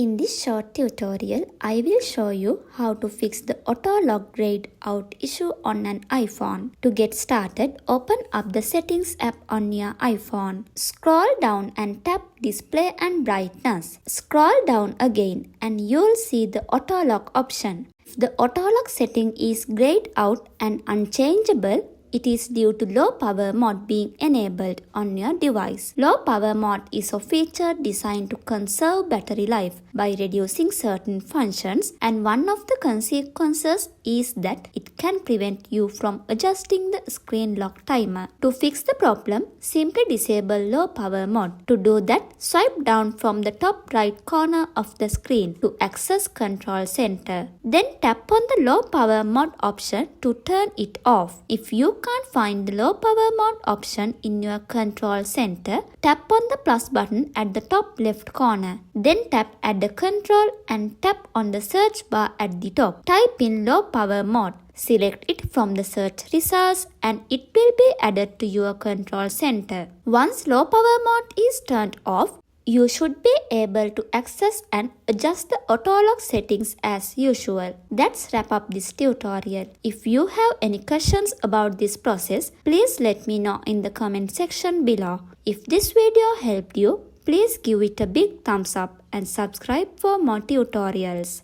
In this short tutorial, I will show you how to fix the auto lock grayed out issue on an iPhone. To get started, open up the Settings app on your iPhone. Scroll down and tap Display and Brightness. Scroll down again and you'll see the auto lock option. If the auto lock setting is grayed out and unchangeable, it is due to low power mode being enabled on your device. Low power mode is a feature designed to conserve battery life by reducing certain functions, and one of the consequences is that it can prevent you from adjusting the screen lock timer. To fix the problem, simply disable low power mode. To do that, swipe down from the top right corner of the screen to access Control Center. Then tap on the low power mode option to turn it off. If you can't find the low power mode option in your Control Center, tap on the plus button at the top left corner. Then tap Add the control and tap on the search bar at the top. Type in low power mode. Select it from the search results and it will be added to your Control Center. Once low power mode is turned off, you should be able to access and adjust the auto lock settings as usual. That's wrap up this tutorial. If you have any questions about this process, please let me know in the comment section below. If this video helped you, please give it a big thumbs up and subscribe for more tutorials.